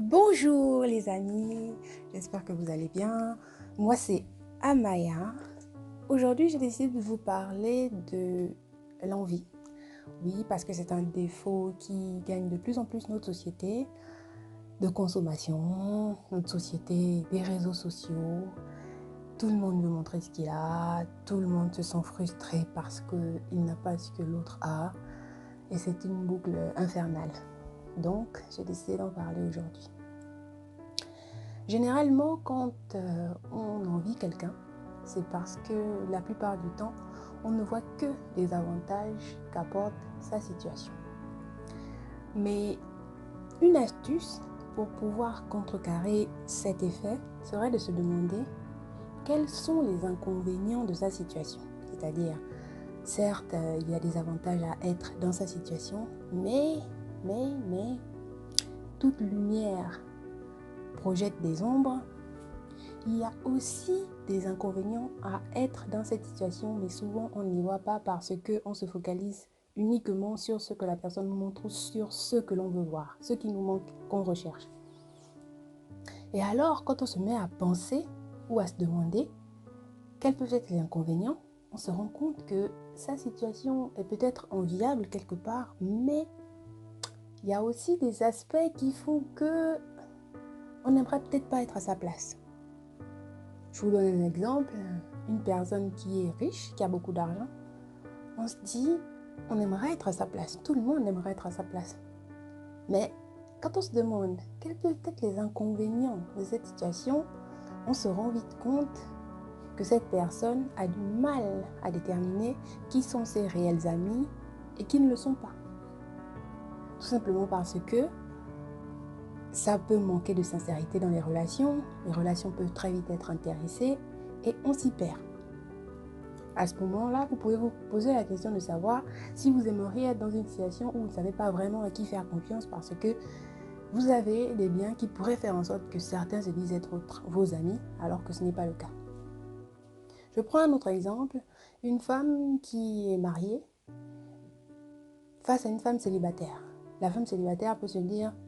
Bonjour les amis, j'espère que vous allez bien. Moi c'est Amaya. Aujourd'hui j'ai décidé de vous parler de l'envie. Oui, parce que c'est un défaut qui gagne de plus en plus notre société de consommation, notre société des réseaux sociaux. Tout le monde veut montrer ce qu'il a, tout le monde se sent frustré parce qu'il n'a pas ce que l'autre a. Et c'est une boucle infernale. Donc j'ai décidé d'en parler aujourd'hui. Généralement, quand on envie quelqu'un, c'est parce que la plupart du temps, on ne voit que les avantages qu'apporte sa situation. Mais une astuce pour pouvoir contrecarrer cet effet serait de se demander quels sont les inconvénients de sa situation. C'est-à-dire, certes, il y a des avantages à être dans sa situation, mais toute lumière projette des ombres. Il y a aussi des inconvénients à être dans cette situation, mais souvent on n'y voit pas parce qu'on se focalise uniquement sur ce que la personne nous montre ou sur ce que l'on veut voir, ce qui nous manque, qu'on recherche. Et alors, quand on se met à penser ou à se demander quels peuvent être les inconvénients, on se rend compte que sa situation est peut-être enviable quelque part, mais il y a aussi des aspects qui font que on n'aimerait peut-être pas être à sa place. Je vous donne un exemple, une personne qui est riche, qui a beaucoup d'argent, on se dit, on aimerait être à sa place, tout le monde aimerait être à sa place. Mais quand on se demande quels peuvent être les inconvénients de cette situation, on se rend vite compte que cette personne a du mal à déterminer qui sont ses réels amis et qui ne le sont pas. Tout simplement parce que ça peut manquer de sincérité dans les relations peuvent très vite être intéressées et on s'y perd. À ce moment-là, vous pouvez vous poser la question de savoir si vous aimeriez être dans une situation où vous ne savez pas vraiment à qui faire confiance parce que vous avez des biens qui pourraient faire en sorte que certains se disent être vos amis alors que ce n'est pas le cas. Je prends un autre exemple, une femme qui est mariée face à une femme célibataire. La femme célibataire peut se dire «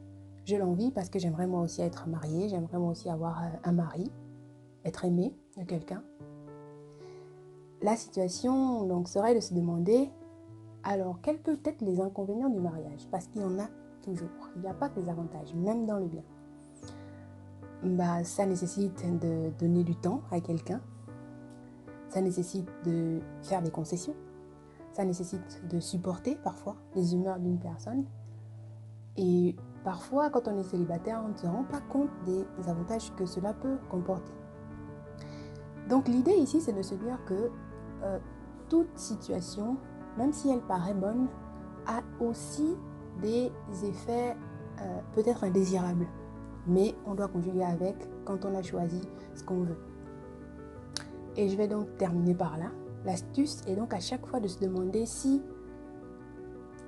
je l'envie parce que j'aimerais moi aussi être mariée, j'aimerais moi aussi avoir un mari, être aimée de quelqu'un ». La situation donc serait de se demander alors quels peuvent être les inconvénients du mariage, parce qu'il y en a toujours, il n'y a pas que les avantages, même dans le bien. Ça nécessite de donner du temps à quelqu'un, ça nécessite de faire des concessions, ça nécessite de supporter parfois les humeurs d'une personne et parfois quand on est célibataire on ne se rend pas compte des avantages que cela peut comporter. Donc l'idée ici c'est de se dire que toute situation, même si elle paraît bonne, a aussi des effets peut-être indésirables. Mais on doit conjuguer avec quand on a choisi ce qu'on veut. Et je vais donc terminer par là. L'astuce est donc à chaque fois de se demander si,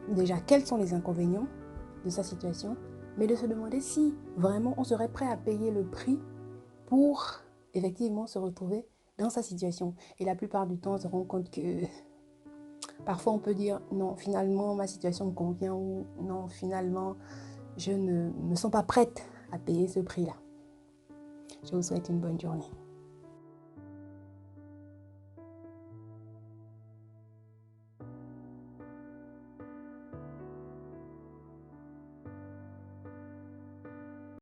déjà, quels sont les inconvénients de sa situation, mais de se demander si vraiment on serait prêt à payer le prix pour effectivement se retrouver dans sa situation. Et la plupart du temps, on se rend compte que parfois on peut dire non, finalement ma situation me convient ou non, finalement je ne me sens pas prête à payer ce prix-là. Je vous souhaite une bonne journée.